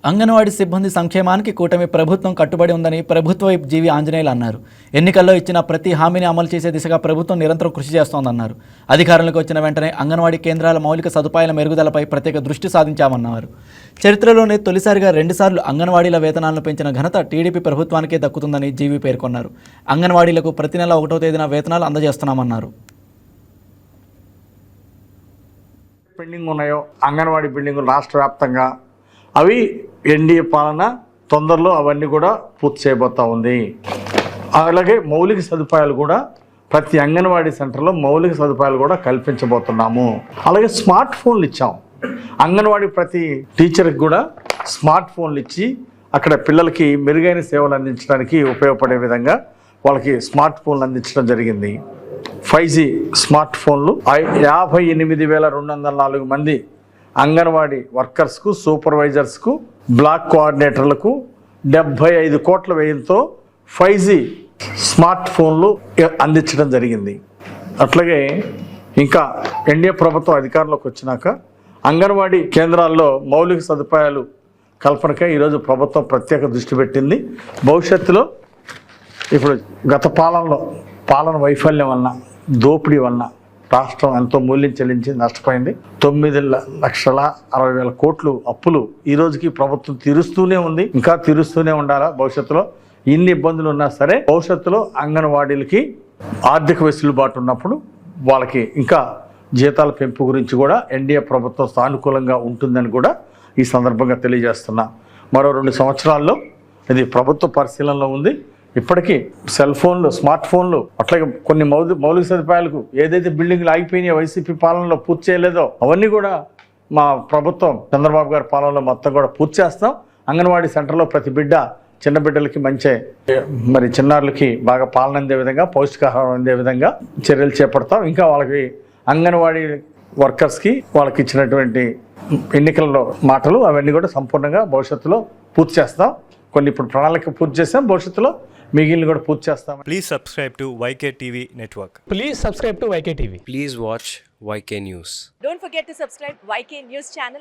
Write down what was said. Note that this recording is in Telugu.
అంగన్వాడీ సిబ్బంది సంక్షేమానికి కూటమి ప్రభుత్వం కట్టుబడి ఉందని ప్రభుత్వ జీవి ఆంజనేయులు అన్నారు. ఎన్నికల్లో ఇచ్చిన ప్రతి హామీని అమలు చేసే దిశగా ప్రభుత్వం నిరంతరం కృషి చేస్తోందన్నారు. అధికారంలోకి వచ్చిన వెంటనే అంగన్వాడీ కేంద్రాల మౌలిక సదుపాయాల మెరుగుదలపై ప్రత్యేక దృష్టి సాధించామన్నారు. చరిత్రలోనే తొలిసారిగా 2 సార్లు అంగన్వాడీల వేతనాలను పెంచిన ఘనత టీడీపీ ప్రభుత్వానికే దక్కుతుందని జీవి పేర్కొన్నారు. అంగన్వాడీలకు ప్రతి నెల 1వ తేదీన వేతనాలు అందజేస్తున్నామన్నారు. బిల్డింగ్ ఉన్నాయో అంగన్వాడీ బిల్డింగులు రాష్ట్ర వ్యాప్తంగా అవి ఎన్డీఏ పాలన తొందరలో అవన్నీ కూడా పూర్తి చేయబోతా ఉంది. అలాగే మౌలిక సదుపాయాలు కూడా ప్రతి అంగన్వాడీ సెంటర్లో మౌలిక సదుపాయాలు కూడా కల్పించబోతున్నాము. అలాగే స్మార్ట్ ఫోన్లు ఇచ్చాం. అంగన్వాడీ ప్రతి టీచర్కి కూడా స్మార్ట్ ఫోన్లు ఇచ్చి అక్కడ పిల్లలకి మెరుగైన సేవలు అందించడానికి ఉపయోగపడే విధంగా వాళ్ళకి స్మార్ట్ ఫోన్లు అందించడం జరిగింది. 5G స్మార్ట్ ఫోన్లు 58,204 మంది అంగన్వాడీ వర్కర్స్కు, సూపర్వైజర్స్కు, బ్లాక్ కోఆర్డినేటర్లకు 75 కోట్ల వ్యయంతో 5G స్మార్ట్ ఫోన్లు అందించడం జరిగింది. అట్లాగే ఇంకా ఎన్డీఏ ప్రభుత్వం అధికారంలోకి వచ్చినాక అంగన్వాడీ కేంద్రాల్లో మౌలిక సదుపాయాలు కల్పనకై ఈరోజు ప్రభుత్వం ప్రత్యేక దృష్టి పెట్టింది. భవిష్యత్తులో ఇప్పుడు గత పాలన వైఫల్యం వలన, దోపిడీ వలన రాష్ట్రం ఎంతో మూల్యం చెల్లించి నష్టపోయింది. 9,60,000 కోట్లు అప్పులు ఈ రోజుకి ప్రభుత్వం తీరుస్తూనే ఉంది, ఇంకా తీరుస్తూనే ఉండాలా. భవిష్యత్తులో ఇన్ని ఇబ్బందులు ఉన్నా సరే భవిష్యత్తులో అంగన్వాడీలకి ఆర్థిక వెసులుబాటు ఉన్నప్పుడు వాళ్ళకి ఇంకా జీతాల పెంపు గురించి కూడా ఎన్డీఏ ప్రభుత్వం సానుకూలంగా ఉంటుందని కూడా ఈ సందర్భంగా తెలియజేస్తున్నా. మరో 2 సంవత్సరాల్లో ఇది ప్రభుత్వ పరిశీలనలో ఉంది. ఇప్పటికీ సెల్ ఫోన్లు, స్మార్ట్ ఫోన్లు, అట్లాగే కొన్ని మౌలిక సదుపాయాలకు ఏదైతే బిల్డింగ్లు ఆగిపోయినాయో వైసీపీ పాలనలో పూర్తి చేయలేదో అవన్నీ కూడా మా ప్రభుత్వం చంద్రబాబు గారి పాలనలో మొత్తం కూడా పూర్తి చేస్తాం. అంగన్వాడీ సెంటర్లో ప్రతి బిడ్డ, చిన్న బిడ్డలకి మంచి చిన్నారులకి బాగా పాలన అందే విధంగా, పౌష్టికాహారం అందే విధంగా చర్యలు చేపడతాం. ఇంకా వాళ్ళకి అంగన్వాడీ వర్కర్స్కి వాళ్ళకి ఇచ్చినటువంటి ఎన్నికల్లో మాటలు అవన్నీ కూడా సంపూర్ణంగా భవిష్యత్తులో పూర్తి చేస్తాం. కొన్ని ఇప్పుడు ప్రణాళిక పూర్తి చేస్తాం, భవిష్యత్తులో మిగిలిన కూడా పూర్తి చేస్తాం. Please subscribe to YK TV Network. Please subscribe to YK TV. Please watch YK News. Don't forget to subscribe YK News channel